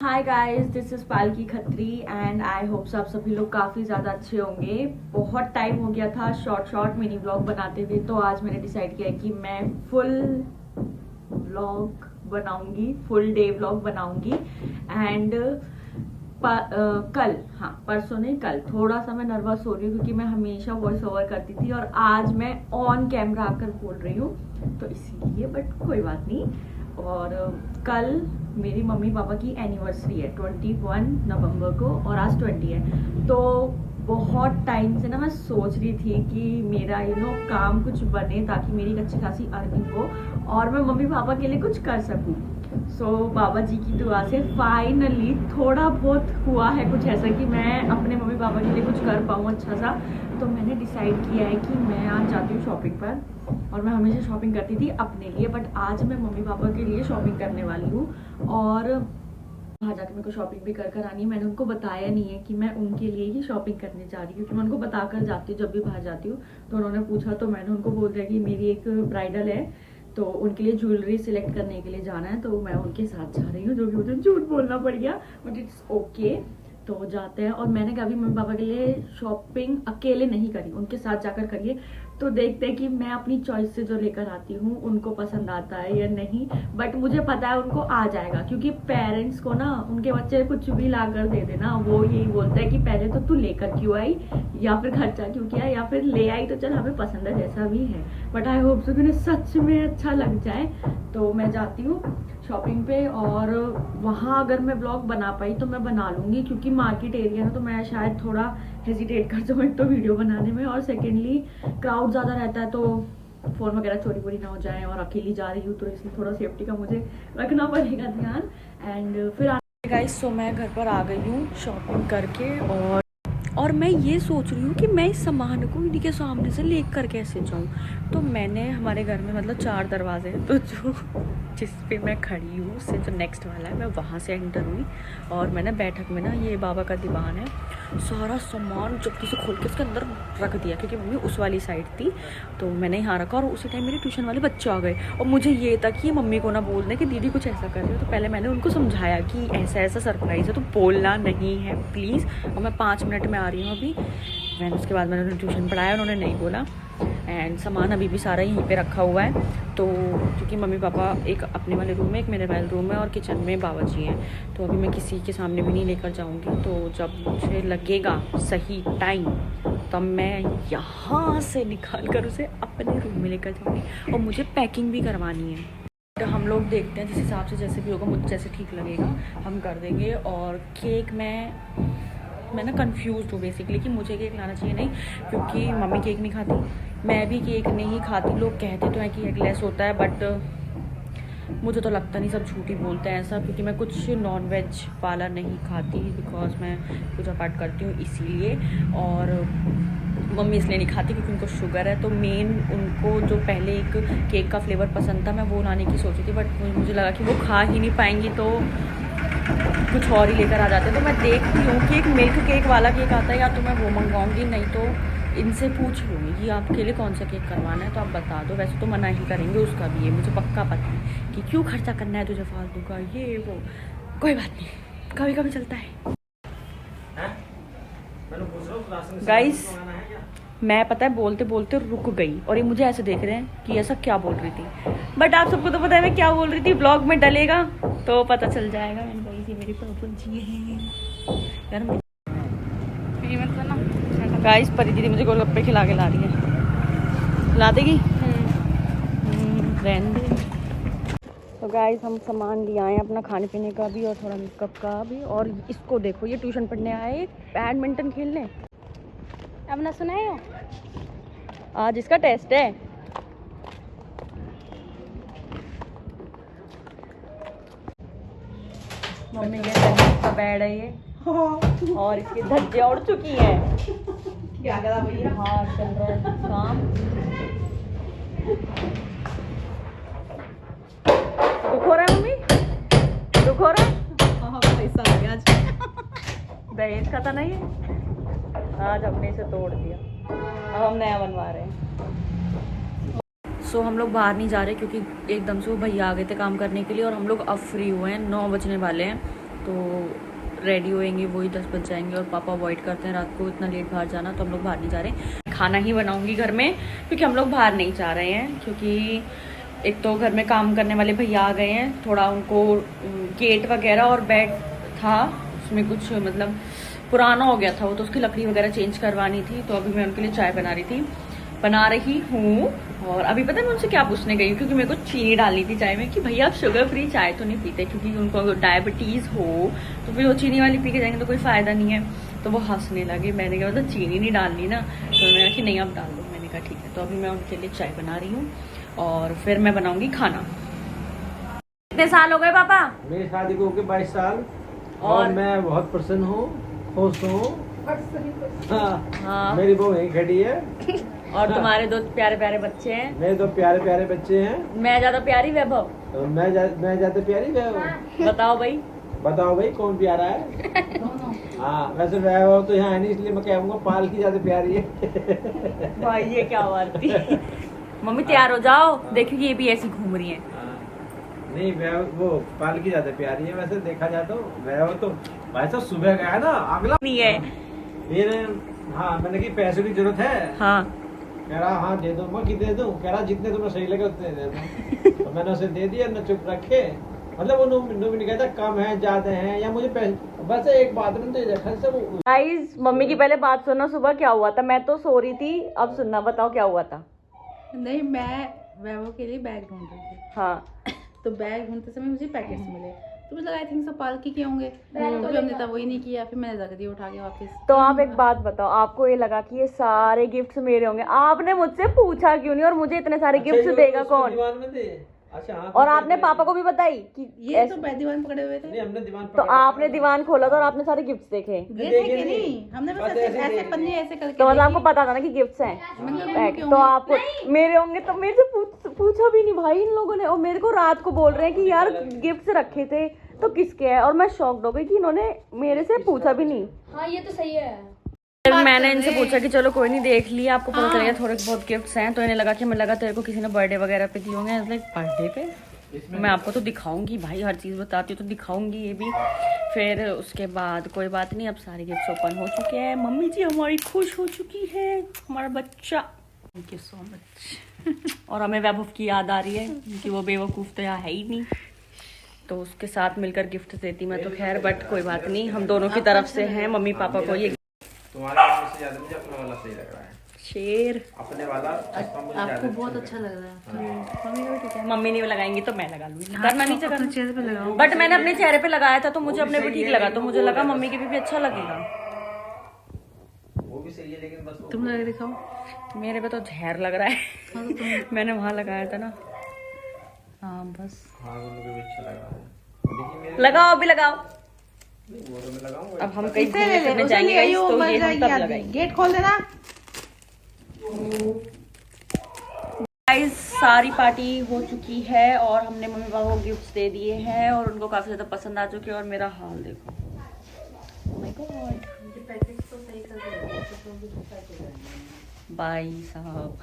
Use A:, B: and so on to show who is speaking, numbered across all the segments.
A: Hi guys, this is पालकी Khatri and I hope आप सभी लोग काफ़ी ज़्यादा अच्छे होंगे। बहुत टाइम हो गया था शॉर्ट मिनी व्लॉग बनाते हुए, तो आज मैंने डिसाइड किया है कि मैं फुल व्लॉग बनाऊंगी, फुल डे व्लॉग बनाऊंगी। एंड कल, हाँ परसों नहीं कल, थोड़ा सा मैं नर्वस हो रही हूँ क्योंकि मैं हमेशा वॉइस ओवर करती थी और आज मैं ऑन कैमरा आकर बोल रही हूँ, तो इसीलिए, बट कोई बात नहीं। और कल मेरी मम्मी पापा की एनिवर्सरी है 21 नवंबर को और आज 20 है। तो बहुत टाइम से ना मैं सोच रही थी कि मेरा काम कुछ बने ताकि मेरी एक अच्छी खासी अर्निंग हो और मैं मम्मी पापा के लिए कुछ कर सकूं। बाबा जी की दुआ से फाइनली थोड़ा बहुत हुआ है कुछ ऐसा कि मैं अपने मम्मी पापा के लिए कुछ कर पाऊँ अच्छा सा। तो मैंने डिसाइड किया है कि मैं आज जाती हूँ शॉपिंग पर। और मैं हमेशा शॉपिंग करती थी अपने लिए, बट आज मैं मम्मी पापा के लिए शॉपिंग करने वाली हूँ। और वहाँ जाकर मेरे को शॉपिंग भी कर आनी है। मैंने उनको बताया नहीं है कि मैं उनके लिए ही शॉपिंग करने जा रही हूँ, क्योंकि मैं उनको बताकर जाती हूँ जब भी बाहर जाती हूँ। तो उन्होंने पूछा तो मैंने उनको बोल दिया कि मेरी एक ब्राइडल है, तो उनके लिए ज्वेलरी सिलेक्ट करने के लिए जाना है, तो मैं उनके साथ जा रही हूँ, जो कि मुझे झूठ बोलना पड़ गया, बट इट्स ओके। तो जाते हैं। और मैंने कभी मम्मी पापा के लिए शॉपिंग अकेले नहीं करी, उनके साथ जाकर करिए। तो देखते हैं कि मैं अपनी चॉइस से जो लेकर आती हूँ उनको पसंद आता है या नहीं, बट मुझे पता है उनको आ जाएगा, क्योंकि पेरेंट्स को ना उनके बच्चे कुछ भी ला कर दे देना, वो यही बोलते हैं कि पहले तो तू लेकर क्यों आई, या फिर खर्चा क्यों किया, या फिर ले आई तो चल हमें पसंद है जैसा भी है। बट आई होप सो कि उन्हें सच में अच्छा लग जाए। तो मैं जाती हूँ शॉपिंग पे, और वहाँ अगर मैं ब्लॉग बना पाई तो मैं बना लूँगी, क्योंकि मार्केट एरिया है तो मैं शायद थोड़ा हेजिटेट कर जाऊँ एक तो वीडियो बनाने में, और सेकेंडली क्राउड ज़्यादा रहता है तो फ़ोन वगैरह चोरी वोरी ना हो जाए, और अकेली जा रही हूँ तो इसलिए थोड़ा सेफ्टी का मुझे रखना पड़ेगा ध्यान। एंड फिर गाइस, सो मैं घर पर आ गई हूँ शॉपिंग करके, और मैं ये सोच रही हूँ कि मैं इस सामान को इन्हीं के सामने से लेकर कर कैसे जाऊँ। तो मैंने, हमारे घर में मतलब 4 दरवाजे हैं, तो जो जिस पे मैं खड़ी हूँ उससे जो नेक्स्ट वाला है मैं वहाँ से एंटर हुई। और मैंने बैठक में ना, ये बाबा का दीवान है, सारा सामान जल्दी से खोल के उसके अंदर रख दिया, क्योंकि मम्मी उस वाली साइड थी, तो मैंने यहाँ रखा। और उसी टाइम मेरे ट्यूशन वाले बच्चे आ गए, और मुझे ये था कि ये मम्मी को ना बोल दें कि दीदी कुछ ऐसा कर रही हो। तो पहले मैंने उनको समझाया कि ऐसा ऐसा सरप्राइज़ है तो बोलना नहीं है प्लीज़, और मैं 5 मिनट में आ रही हूँ अभी। मैंने उसके बाद मैंने उन्हें ट्यूशन पढ़ाया, उन्होंने नहीं बोला। एंड सामान अभी भी सारा यहीं पे रखा हुआ है, तो क्योंकि मम्मी पापा एक अपने वाले रूम में, एक मेरे वाले रूम में, और किचन में बाबा जी हैं, तो अभी मैं किसी के सामने भी नहीं लेकर जाऊंगी। तो जब मुझे लगेगा सही टाइम तब मैं यहाँ से निकाल कर उसे अपने रूम में लेकर जाऊँगी, और मुझे पैकिंग भी करवानी है। तो हम लोग देखते हैं जिस हिसाब से जैसे भी होगा, मुझे जैसे ठीक लगेगा हम कर देंगे। और केक मैं ना कंफ्यूज हूँ बेसिकली कि मुझे केक लाना चाहिए नहीं, क्योंकि मम्मी केक नहीं खाती, मैं भी केक नहीं खाती। लोग कहते तो हैं कि एगलेस होता है, बट मुझे तो लगता नहीं, सब झूठ ही बोलते हैं ऐसा, क्योंकि मैं कुछ नॉन वेज वाला नहीं खाती, बिकॉज मैं पूजा पाठ करती हूँ इसीलिए। और मम्मी इसलिए नहीं खाती क्योंकि उनको शुगर है, तो मेन उनको जो पहले एक केक का फ्लेवर पसंद था, मैं वो लाने की सोची थी, बट मुझे लगा कि वो खा ही नहीं पाएंगी, तो कुछ और ही लेकर आ जाते। तो मैं देखती हूँ कि एक मिल्क केक वाला केक आता है, या तो मैं वो मंगवाऊँगी, नहीं तो इनसे पूछ लूँगी कि आपके लिए कौन सा केक करवाना है, तो आप बता दो। वैसे तो मना ही करेंगे उसका भी, ये मुझे पक्का पता है कि क्यों खर्चा करना है तुझे फालतू का, ये वो, कोई बात नहीं, कभी कभी चलता है। गाइस, मैं पता है बोलते बोलते रुक गई, और ये मुझे ऐसे देख रहे हैं कि ऐसा क्या बोल रही थी, बट आप सबको तो पता है मैं क्या बोल रही थी, ब्लॉग में डलेगा तो पता चल जाएगा। मैंने बोली थी मेरी पापा जी हैं यार। गाइस, परी दीदी मुझे गोलगप्पे खिला के ला रही है, ला देगी रहने दे। तो गाइस, हम सामान ले आए अपना खाने पीने का भी और थोड़ा मेकअप का भी। और इसको देखो, ये ट्यूशन पढ़ने आए बैडमिंटन खेलने। अब ना सुनाए, आज इसका टेस्ट है। मम्मी के का बेड है ये, और इसकी धज्जे उड़ चुकी हैं। क्या करा भैया? हाँ, चल रहा है काम। दुख हो रहा है मम्मी, दुख हो रहा है? हाँ, पैसा आ गया आज। दहेज का था ना ये, आज हमने इसे तोड़ दिया, अब हम नया बनवा रहे हैं। सो हम लोग बाहर नहीं जा रहे, क्योंकि एकदम से वो भैया आ गए थे काम करने के लिए, और हम लोग अब फ्री हुए हैं, 9 बजने वाले हैं। तो रेडी होएंगे वही 10 बज जाएंगे और पापा अवॉइड करते हैं रात को इतना लेट बाहर जाना, तो हम लोग बाहर नहीं जा रहे। खाना ही बनाऊंगी घर में, क्योंकि हम लोग बाहर नहीं जा रहे हैं, क्योंकि एक तो घर में काम करने वाले भैया आ गए हैं, थोड़ा उनको गेट वगैरह और बेड था उसमें कुछ मतलब पुराना हो गया था वो, तो उसकी लकड़ी वगैरह चेंज करवानी थी। तो अभी मैं उनके लिए चाय बना रही हूँ। और अभी पता है मैं उनसे क्या पूछने गई हूँ, क्योंकि मेरे को चीनी डालनी थी चाय में कि भैया आप शुगर फ्री चाय तो नहीं पीते, क्योंकि उनको अगर डायबिटीज़ हो तो फिर वो चीनी वाली पी के जाएंगे तो कोई फ़ायदा नहीं है। तो वो हंसने लगे। मैंने कहा मतलब चीनी नहीं डालनी ना, तो मैंने कहा कि नहीं आप डाल दो। मैंने कहा ठीक है। तो अभी मैं उनके लिए चाय बना रही हूँ और फिर मैं बनाऊंगी खाना। कितने साल हो गए पापा?
B: मेरी शादी को हो गए 22 साल और मैं बहुत प्रसन्न हूँ, खुश हूँ। हाँ। मेरी बहू यहीं खड़ी है
A: और तुम्हारे दो प्यारे प्यारे बच्चे हैं।
B: मेरे दो प्यारे प्यारे बच्चे हैं।
A: मैं ज्यादा प्यारी वैभव?
B: तो मैं ज्यादा प्यारी वैभव।
A: बताओ भाई
B: कौन प्यारा है? हाँ वैसे वैभव तो यहाँ है नहीं, इसलिए मैं कहूँगा पाल की ज्यादा प्यारी है।
A: भाई ये क्या बात थी। मम्मी तैयार हो जाओ, देखो ये भी ऐसी घूम रही है।
B: नहीं वैभव वो पाल की ज्यादा प्यारी है। वैसे देखा जाए तो वैभव तो भाई साहब सुबह गया ना, अगला
A: नहीं है
B: फिर। हाँ मैंने की पैसों की जरूरत है।
A: हाँ
B: कह रहा हाँ दे दो। मैं कितने दूं? कह रहा जितने तुम्हें सही लगे उतने दे दो। तो मैंने उसे दे दिया, न चुप रखे। मतलब वो भी नहीं कहता कम है ज्यादा है या मुझे पैसे, बस एक बात में दे रखा सब।
A: गाइस मम्मी की पहले बात सुनो, सुबह क्या हुआ था। मैं तो सो रही थी, अब सुनना, बताओ क्या हुआ था।
C: नहीं मैं वैभव के लिए बैग ढूंढ रही थी।
A: हाँ
C: तो बैग ढूंढते समय मुझे पैकेट्स मिले, तो मुझे लगा आई थिंक सब पालकी के होंगे, तो फिर हमने तब वही नहीं किया, फिर मैंने रख दिया उठा के वापस।
A: तो आप एक बात बताओ, आपको ये लगा कि ये सारे गिफ्ट्स मेरे होंगे, आपने मुझसे पूछा क्यों नहीं? और मुझे इतने सारे गिफ्ट्स देगा कौन?
B: अच्छा हाँ।
A: और आपने पापा को भी बताई कि
C: ये तो दीवान पकड़े हुए थे।
B: नहीं हमने दीवान
A: तो आपने दीवान खोला था और आपने सारे गिफ्ट्स देखे।
C: ये देखे नहीं, हमने बस ऐसे पन्नी ऐसे करके।
A: तो मतलब आपको पता था ना कि गिफ्ट्स हैं, तो आपको मेरे होंगे। तो मेरे से पूछा भी नहीं भाई इन लोगों ने, और मेरे को रात को बोल रहे हैं कि यार गिफ्ट्स रखे थे तो किसके है, और मैं शॉक्ड हो गई कि इन्होंने मेरे से पूछा भी नहीं।
D: हाँ ये तो सही है।
A: फिर मैंने इनसे पूछा कि चलो कोई नहीं, देख लिया, आपको पता चलेगा थोड़े बहुत गिफ्ट्स हैं। तो इन्हें लगा कि मैं लगा तेरे को किसी ने बर्थडे वगैरह पे दिए होंगे। लाइक बर्थडे पे मैं आपको तो दिखाऊंगी भाई, हर चीज़ बताती हूँ तो दिखाऊंगी ये भी। फिर उसके बाद कोई बात नहीं, अब सारे गिफ्ट्स ओपन हो चुके हैं। मम्मी जी हमारी खुश हो चुकी है, हमारा बच्चा। Thank you so much. और हमें वैभव की याद आ रही है कि वो बेवकूफ़ तो यहाँ है ही नहीं, तो उसके साथ मिलकर गिफ्ट देती मैं तो। खैर बट कोई बात नहीं, हम दोनों की तरफ से हैं मम्मी पापा को ये।
B: तुम्हारे वाले से ज्यादा मुझे अपना वाला सही लग रहा है।
A: शेर
B: अपने वाला
C: आपको बहुत अच्छा लग रहा है।
A: मम्मी को ठीक है, मम्मी नहीं लगाएंगी तो मैं लगा लूंगी। करना नीचे करना।
C: चेहरे पे लगाओ।
A: बट मैंने अपने चेहरे पे लगाया था तो मुझे अपने पे ठीक लगा, तो मुझे लगा मम्मी के भी अच्छा लगेगा।
B: वो भी सही है लेकिन बस
C: तुम लगा दिखाओ।
A: मेरे पे तो जहर लग रहा है। मैंने वहां लगाया था ना। हाँ बस
B: हाँ मुझे भी अच्छा लग रहा है। देखिए मेरे
A: लगाओ, अभी लगाओ।
B: वो तो मैं लगाऊंगा।
A: अब हम कहीं घूमने फिरने जाएंगे guys, तो ये हम तब लगाएंगे।
C: गेट खोल देना।
A: गाइस सारी पार्टी हो चुकी है और हमने मम्मी पापा को गिफ्ट्स दे दिए हैं और उनको काफी ज्यादा पसंद आ चुके हैं। और मेरा हाल देखो, माय गॉड भाई साहब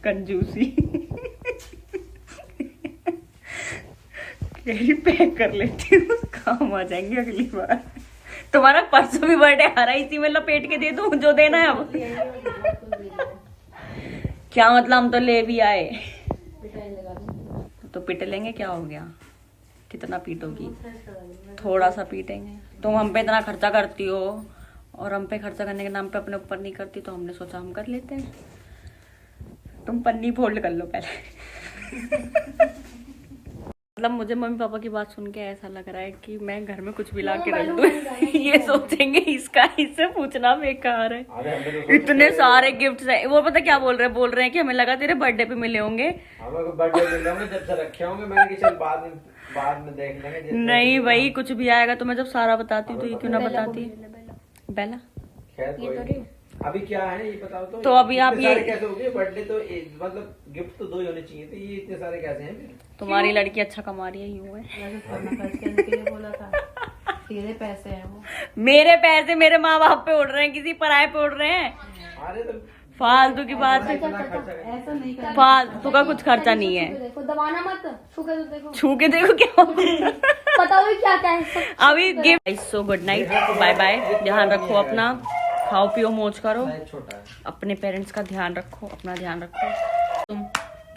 A: कंजूसी। पैक कर लेती हूँ, काम आ जाएंगे अगली बार। तुम्हारा परसों भी बर्थडे आ रहा है, इसी में लपेट के दे दूँ जो देना है अब। क्या मतलब, हम तो ले भी आए तो पिट लेंगे, क्या हो गया? कितना पीटोगी? थोड़ा सा पीटेंगे। तुम हम पे इतना खर्चा करती हो और हम पे खर्चा करने के नाम पे अपने ऊपर नहीं करती, तो हमने सोचा हम कर लेते हैं। तुम पन्नी फोल्ड कर लो पहले। मतलब मुझे मम्मी पापा की बात सुन के ऐसा लग रहा है कि मैं घर में कुछ भी ला के रख दूं। ये सोचेंगे इससे पूछना बेकार है। इतने सारे गिफ्ट्स हैं। वो पता क्या बोल रहे हैं कि हमें लगा तेरे बर्थडे पे मिले होंगे।
B: बर्थडे मिले होंगे जब से रखे होंगे। मैंने कि चल बाद में देख लेंगे। नहीं
A: भाई कुछ भी आएगा तो मैं जब सारा बताती हूँ तो ये क्यों ना बताती। बेला
B: खैर कोई अभी क्या है ये बताओ तो
A: अभी आप ये
B: कैसे हो गए? बर्थडे तो मतलब गिफ्ट तो 2 ही होने चाहिए थे, ये इतने सारे कैसे हैं?
A: तुम्हारी लड़की अच्छा कमा रही है, यूं है।
C: बोला था तेरे पैसे हैं वो।
A: मेरे पैसे मेरे माँ बाप पे उड़ रहे हैं, किसी पराये पे उड़ रहे हैं।
B: अरे तो
A: फालतू की बात है।
C: ऐसा नहीं करना।
A: फालतू का कुछ खर्चा नहीं है।
D: देखो दबाना मत, छू के तो देखो।
A: छू के देखो क्या
D: पता भी क्या क्या है
A: अभी give. So good night, bye bye, ध्यान रखो अपना, खाओ पियो मौज करो,
B: छोटा है
A: अपने पेरेंट्स का ध्यान रखो, अपना ध्यान रखो तुम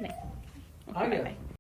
A: नहीं।
B: आ गया।
A: बाय।